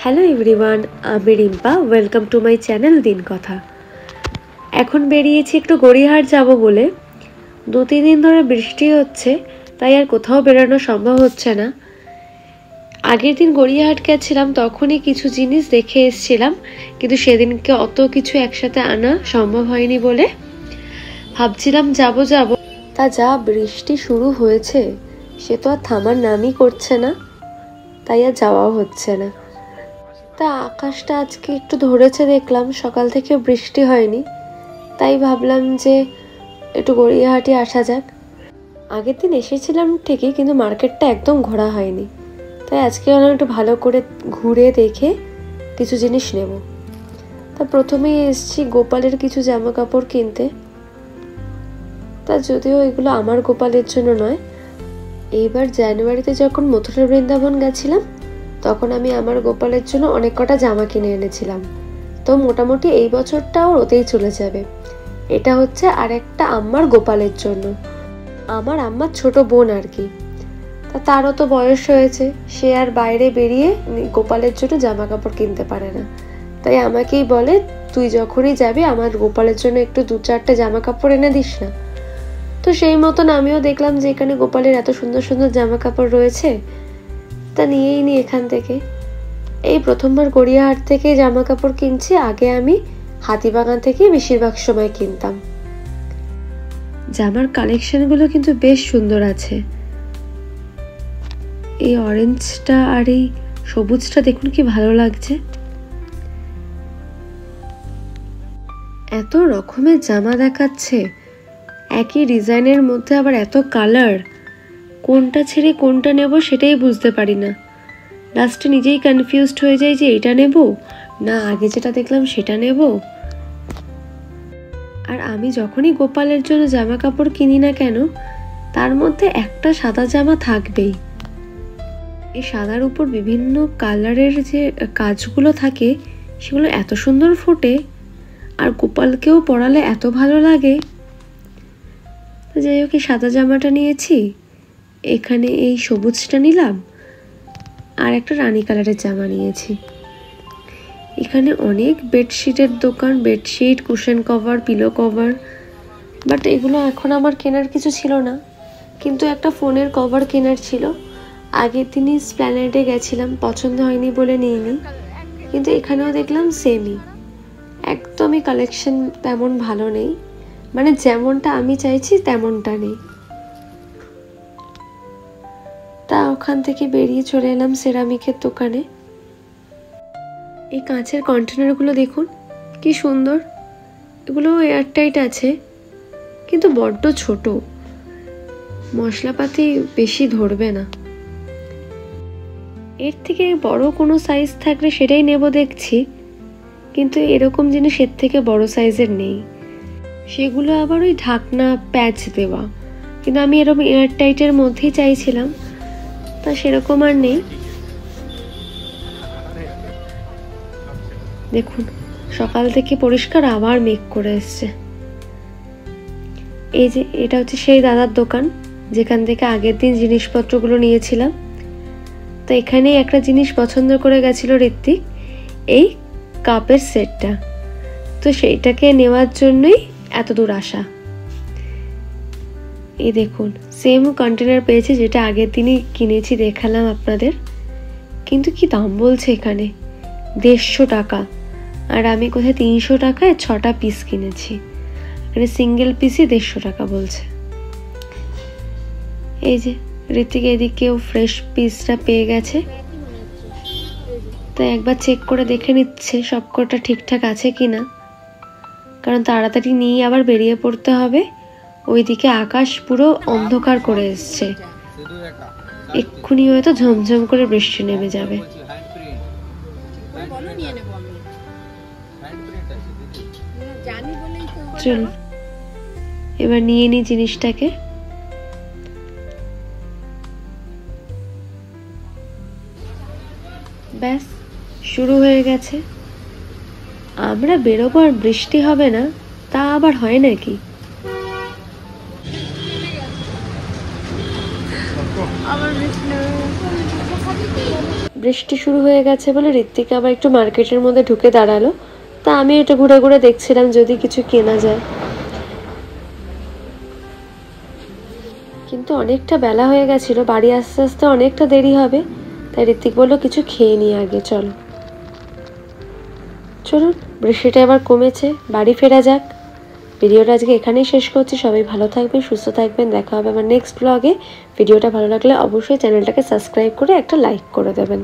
Hello everyone, আমি Rimpa. Welcome to my channel দিন কথা। এখন বেরিয়েছি একটু গড়িয়াহাট যাব বলে। 2-3 দিন ধরে বৃষ্টি হচ্ছে, তাই আর কোথাও বেরোনো সম্ভব হচ্ছে না। আগের দিন গড়িয়াহাট গেছিলাম, তখনই কিছু জিনিস দেখে এসেছিলাম, কিন্তু সেদিনকে অত কিছু একসাথে আনা সম্ভব হয়নি বলে ভাবছিলাম যাব। তা যা বৃষ্টি শুরু হয়েছে, সে তো আর থামার নামই করছে না, তাই আর যাওয়াও হচ্ছে না। তা আকাশটা আজকে একটু ধরেছে দেখলাম, সকাল থেকে বৃষ্টি হয়নি, তাই ভাবলাম যে একটু গড়িয়াহাটে আসা যাক। আগের দিন এসেছিলাম ঠিকই, কিন্তু মার্কেটটা একদম ঘোরা হয়নি, তাই আজকে ভাবলাম একটু ভালো করে ঘুরে দেখে কিছু জিনিস নেব। তা প্রথমেই এসেছি গোপালের কিছু জামা কাপড় কিনতে। তা যদিও এগুলো আমার গোপালের জন্য নয়, এইবার জানুয়ারিতে যখন মথুরা বৃন্দাবন গেছিলাম, তখন আমি আমার গোপালের জন্য অনেক কটা জামা কিনে এনেছিলাম। তো মোটামুটি এই বছরটাও ওতেই চলে যাবে। এটা হচ্ছে আরেকটা আম্মার গোপালের জন্য, আমার আম্মার ছোট বোন আর কি। তা তারও তো বয়স হয়েছে, সে আর বাইরে বেরিয়ে গোপালের জন্য জামা কাপড় কিনতে পারে না, তাই আমাকেই বলে, তুই যখনই যাবি আমার গোপালের জন্য একটু 2-4টা জামা কাপড় এনে দিস না। তো সেই মতন আমিও দেখলাম যে এখানে গোপালের এত সুন্দর সুন্দর জামা কাপড় রয়েছে, তা নিয়েই নি এখান থেকে। এই প্রথমবার গড়িয়াহাট থেকে জামা কাপড় কিনছি, আগে আমি হাতিবাগান থেকে বেশিরভাগ সময় কিনতাম। জামার কালেকশনগুলো কিন্তু বেশ সুন্দর আছে। এই অরেঞ্জটা আর এই সবুজটা দেখুন কি ভালো লাগছে। এত রকমের জামা দেখাচ্ছে, একই ডিজাইনের মধ্যে আবার এত কালার, কোনটা ছেড়ে কোনটা নেব সেটাই বুঝতে পারি না। লাস্টে নিজেই কনফিউজড হয়ে যাই যে এটা নেব না আগে যেটা দেখলাম সেটা নেব। আর আমি যখনই গোপালের জন্য জামা কাপড় কিনি না কেন, তার মধ্যে একটা সাদা জামা থাকবেই। এই সাদার উপর বিভিন্ন কালারের যে কাজগুলো থাকে, সেগুলো এত সুন্দর ফোটে, আর গোপালকেও পরালে এত ভালো লাগে। তো যাই হোক, এই সাদা জামাটা নিয়েছি, এখানে এই সবুজটা নিলাম, আর একটা রানী কালারের জামা নিয়েছি। এখানে অনেক বেডশিটের দোকান, bedsheet, cushion cover, pillow cover, but এগুলো এখন আমার কেনার কিছু ছিল না, কিন্তু একটা ফোনের কভার কেনার ছিল। আগের দিনই স্প্ল্যানেডে গেছিলাম, পছন্দ হয়নি বলে নিইনি, কিন্তু এখানেও দেখলাম সেমই, একদমই কালেকশন তেমন ভালো নেই, মানে যেমনটা আমি চাইছি তেমনটা নেই। তা ওখান থেকে বেরিয়ে চলে এলাম সেরামিকের দোকানে। এই কাঁচের কন্টেনারগুলো দেখুন কি সুন্দর, এগুলো এয়ারটাইট আছে, কিন্তু বড্ড ছোট, মশলাপাতি বেশি ধরবে না। এর থেকে বড় কোনো সাইজ থাকলে সেটাই নেব দেখছি, কিন্তু এরকম জিনিস এর থেকে বড় সাইজের নেই, সেগুলো আবার ওই ঢাকনা প্যাচ দেওয়া, কিন্তু আমি এরকম এয়ারটাইটের মধ্যেই চাইছিলাম, তা সেরকম আর নেই। দেখুন সকাল থেকে পরিষ্কার, আবার মেঘ করে এসছে। এই যে এটা হচ্ছে সেই দাদার দোকান যেখান থেকে আগের দিন জিনিসপত্রগুলো নিয়েছিলাম। তো এখানেই একটা জিনিস পছন্দ করে গেছিল ঋত্বিক, এই কাপের সেটটা, তো সেইটাকে নেওয়ার জন্যই এত দূর আসা। এই দেখুন সেম কন্টেনার পেয়েছে যেটা আগের দিনই কিনেছি, দেখালাম আপনাদের, কিন্তু কি দাম বলছে এখানে, 150 টাকা, আর আমি কোথায় 300 টাকায় 6টা পিস কিনেছি, এখানে সিঙ্গেল পিসই 150 টাকা বলছে। এই যে ঋত্বিক এদিকেও ফ্রেশ পিসটা পেয়ে গেছে, তাই একবার চেক করে দেখে নিচ্ছে সবকটা ঠিকঠাক আছে কিনা, কারণ তাড়াতাড়ি নিয়ে আবার বেরিয়ে পড়তে হবে। ওইদিকে আকাশ পুরো অন্ধকার করে এসছে, এক্ষুনি হয়তো ঝমঝম করে বৃষ্টি নেমে যাবে। চল এবার নিয়ে নি জিনিসটাকে। ব্যাস শুরু হয়ে গেছে। আমরা বেরোবো আর বৃষ্টি হবে না, তা আবার হয় নাকি? বৃষ্টি শুরু হয়ে গেছে বলে ঋত্বিক আবার একটু মার্কেটের মধ্যে ঢুকে দাঁড়ালো। তা আমি একটু ঘুরে ঘুরে দেখছিলাম যদি কিছু কেনা যায়, কিন্তু অনেকটা বেলা হয়ে গেছিল, বাড়ি আস্তে আস্তে অনেকটা দেরি হবে। তাই ঋত্বিক বললো কিছু খেয়ে নিয়ে আগে চলো। চলুন, বৃষ্টিটা এবার কমেছে, বাড়ি ফেরা যাক। ভিডিওটা আজকে এখানেই শেষ করছি। সবাই ভালো থাকবেন, সুস্থ থাকবেন। দেখা হবে আমার নেক্সট ব্লগে। ভিডিওটা ভালো লাগলে অবশ্যই চ্যানেলটাকে সাবস্ক্রাইব করে একটা লাইক করে দেবেন।